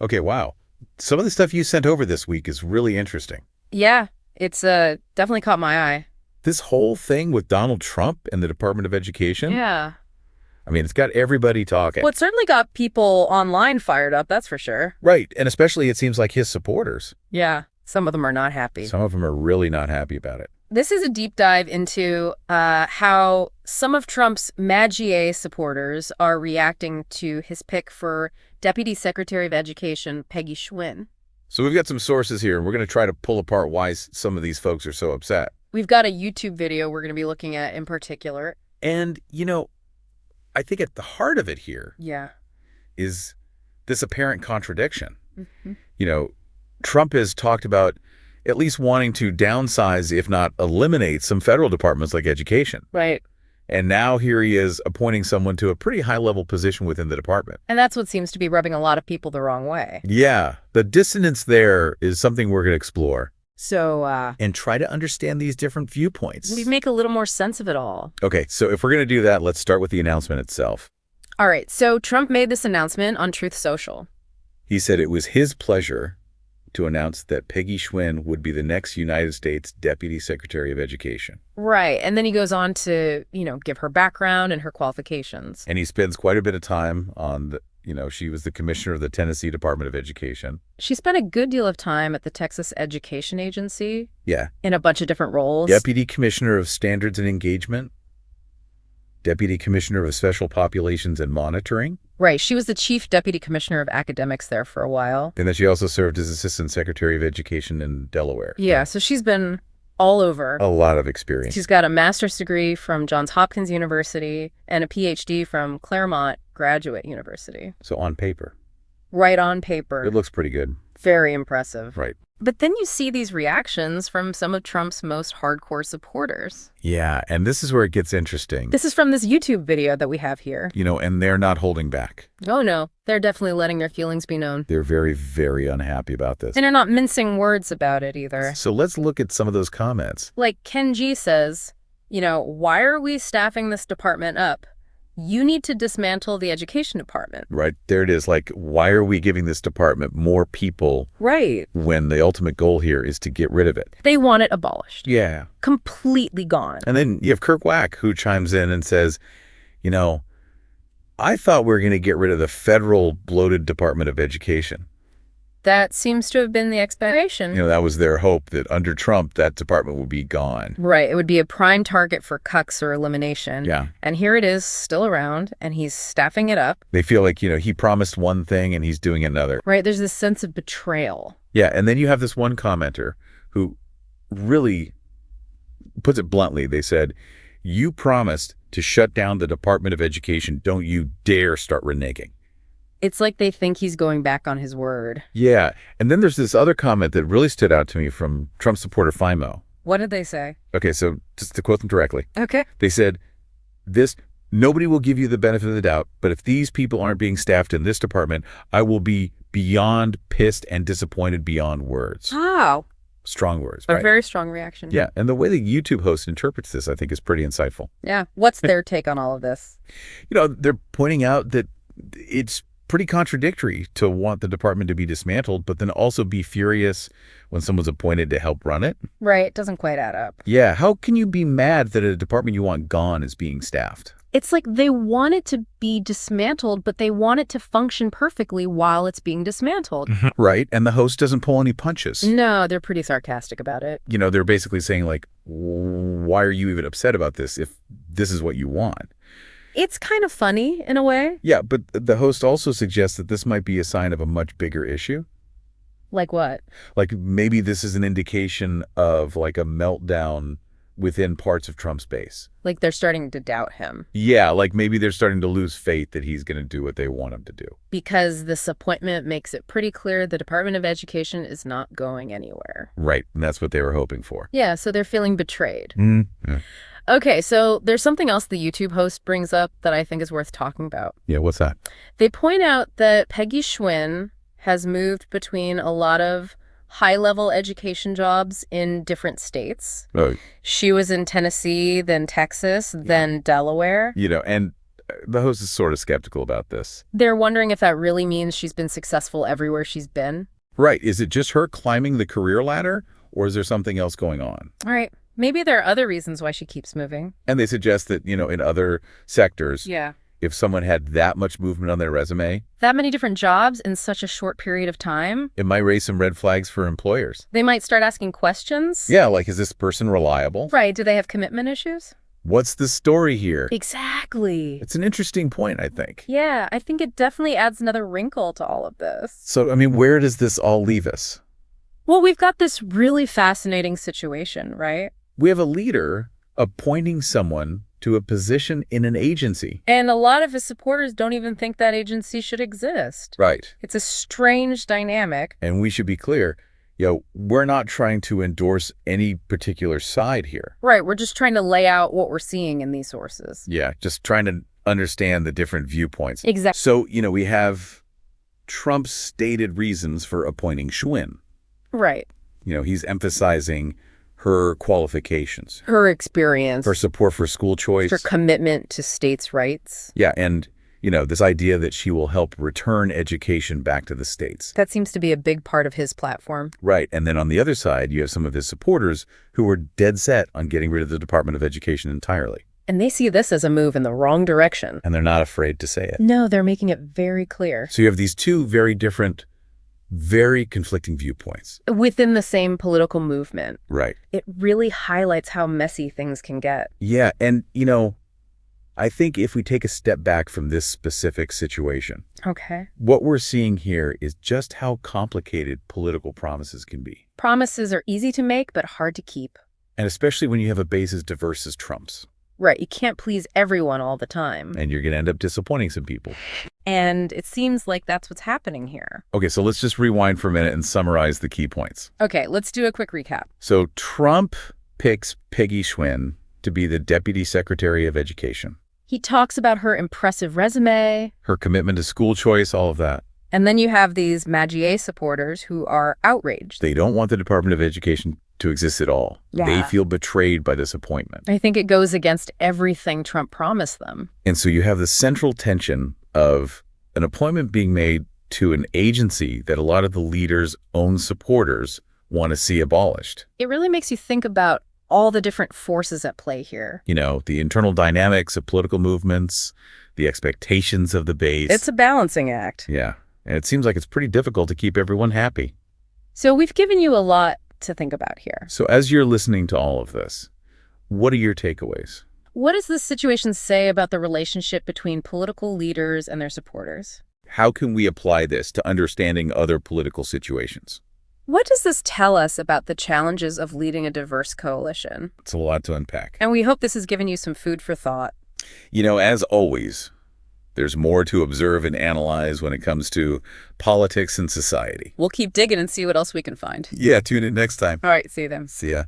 Okay, wow. Some of the stuff you sent over this week is really interesting. Yeah, it's definitely caught my eye. This whole thing with Donald Trump and the Department of Education, Yeah. I mean, it's got everybody talking. Well, it certainly got people online fired up, that's for sure. Right, and especially it seems like his supporters. Yeah, some of them are not happy. Some of them are really not happy about it. This is a deep dive into how some of Trump's MAGA supporters are reacting to his pick for Deputy Secretary of Education Peggy Schwinn. So we've got some sources here, and we're going to try to pull apart why some of these folks are so upset. We've got a YouTube video we're going to be looking at in particular. And, I think at the heart of it here Yeah. is this apparent contradiction. Mm-hmm. Trump has talked about at least wanting to downsize, if not eliminate, some federal departments like education. Right. And now here he is appointing someone to a pretty high-level position within the department. And that's what seems to be rubbing a lot of people the wrong way. Yeah, the dissonance there is something we're going to explore. So, and try to understand these different viewpoints. we make a little more sense of it all. Okay, so if we're going to do that, let's start with the announcement itself. All right, so Trump made this announcement on Truth Social. He said it was his pleasure to announce that Peggy Schwinn would be the next United States Deputy Secretary of Education. Right, and then he goes on to, give her background and her qualifications. And he spends quite a bit of time on she was the commissioner of the Tennessee Department of Education. She spent a good deal of time at the Texas Education Agency. Yeah. In a bunch of different roles. Deputy Commissioner of Standards and Engagement. Deputy Commissioner of Special Populations and Monitoring. Right. She was the Chief Deputy Commissioner of Academics there for a while. And then she also served as Assistant Secretary of Education in Delaware. Yeah, so she's been all over. A lot of experience. She's got a master's degree from Johns Hopkins University and a PhD from Claremont Graduate University. So on paper. Right on paper. It looks pretty good. Very impressive. Right. But then you see these reactions from some of Trump's most hardcore supporters. Yeah, and this is where it gets interesting. This is from this YouTube video that we have here. And they're not holding back. Oh, no. They're definitely letting their feelings be known. They're very, very unhappy about this. And they're not mincing words about it either. So let's look at some of those comments. Like Ken G says, why are we staffing this department up? You need to dismantle the education department. Right. There it is. Like, why are we giving this department more people? Right. When the ultimate goal here is to get rid of it. They want it abolished. Yeah. Completely gone. And then you have Kirk Wack, who chimes in and says, I thought we were going to get rid of the federal bloated Department of Education. That seems to have been the expectation. That was their hope, that under Trump, that department would be gone. Right. It would be a prime target for cucks or elimination. Yeah. And here it is, still around, and he's staffing it up. They feel like, he promised one thing and he's doing another. Right. There's this sense of betrayal. Yeah. And then you have this one commenter who really puts it bluntly. They said, you promised to shut down the Department of Education. Don't you dare start reneging. It's like they think he's going back on his word. Yeah. And then there's this other comment that really stood out to me from Trump supporter Fimo. What did they say? Okay, so just to quote them directly. Okay. They said, nobody will give you the benefit of the doubt, but if these people aren't being staffed in this department, I will be beyond pissed and disappointed beyond words. Oh. Strong words, A right? very strong reaction. Yeah, and the way the YouTube host interprets this, I think, is pretty insightful. Yeah. What's their take on all of this? They're pointing out that it's pretty contradictory to want the department to be dismantled, but then also be furious when someone's appointed to help run it. Right. It doesn't quite add up. Yeah. How can you be mad that a department you want gone is being staffed? It's like they want it to be dismantled, but they want it to function perfectly while it's being dismantled. Right. And the host doesn't pull any punches. No, they're pretty sarcastic about it. They're basically saying, like, why are you even upset about this if this is what you want? It's kind of funny in a way. Yeah, but the host also suggests that this might be a sign of a much bigger issue. Like what? Like maybe this is an indication of like a meltdown within parts of Trump's base. Like they're starting to doubt him. Yeah, like maybe they're starting to lose faith that he's going to do what they want him to do. Because this appointment makes it pretty clear the Department of Education is not going anywhere. Right, and that's what they were hoping for. Yeah, so they're feeling betrayed. Yeah. Okay, so there's something else the YouTube host brings up that I think is worth talking about. Yeah, what's that? They point out that Peggy Schwinn has moved between a lot of high-level education jobs in different states. Oh. She was in Tennessee, then Texas, then Delaware. And the host is sort of skeptical about this. They're wondering if that really means she's been successful everywhere she's been. Right. Is it just her climbing the career ladder, or is there something else going on? All right. Maybe there are other reasons why she keeps moving. And they suggest that, in other sectors, Yeah. if someone had that much movement on their resume, That many different jobs in such a short period of time, it might raise some red flags for employers. they might start asking questions. Yeah, like, is this person reliable? Right. Do they have commitment issues? What's the story here? Exactly. It's an interesting point, I think. Yeah, I think it definitely adds another wrinkle to all of this. So, where does this all leave us? Well, we've got this really fascinating situation, right? We have a leader appointing someone to a position in an agency. And a lot of his supporters don't even think that agency should exist. Right. It's a strange dynamic. And we should be clear, we're not trying to endorse any particular side here. Right, we're just trying to lay out what we're seeing in these sources. Yeah, just trying to understand the different viewpoints. Exactly. So, we have Trump's stated reasons for appointing Schwinn. Right. He's emphasizing her qualifications, Her experience. her support for school choice. Her commitment to states' rights. Yeah, and, this idea that she will help return education back to the states. That seems to be a big part of his platform. Right, and then on the other side, you have some of his supporters who are dead set on getting rid of the Department of Education entirely. And they see this as a move in the wrong direction. And they're not afraid to say it. No, they're making it very clear. So you have these two very different, very conflicting viewpoints. Within the same political movement. Right. It really highlights how messy things can get. Yeah, and, I think if we take a step back from this specific situation, Okay. what we're seeing here is just how complicated political promises can be. Promises are easy to make, but hard to keep. And especially when you have a base as diverse as Trump's. Right, you can't please everyone all the time. And you're going to end up disappointing some people. And it seems like that's what's happening here. Okay, so let's just rewind for a minute and summarize the key points. Okay, let's do a quick recap. So Trump picks Peggy Schwinn to be the Deputy Secretary of Education. He talks about her impressive resume. Her commitment to school choice, all of that. And then you have these MAGA supporters who are outraged. They don't want the Department of Education to exist at all. Yeah. They feel betrayed by this appointment. I think it goes against everything Trump promised them. And so you have the central tension of an appointment being made to an agency that a lot of the leader's own supporters want to see abolished. It really makes you think about all the different forces at play here. The internal dynamics of political movements, the expectations of the base. It's a balancing act. Yeah. And it seems like it's pretty difficult to keep everyone happy. So we've given you a lot to think about here. So as you're listening to all of this, what are your takeaways? What does this situation say about the relationship between political leaders and their supporters? How can we apply this to understanding other political situations? What does this tell us about the challenges of leading a diverse coalition? It's a lot to unpack. And we hope this has given you some food for thought. As always, there's more to observe and analyze when it comes to politics and society. We'll keep digging and see what else we can find. Yeah, tune in next time. All right, see you then. See ya.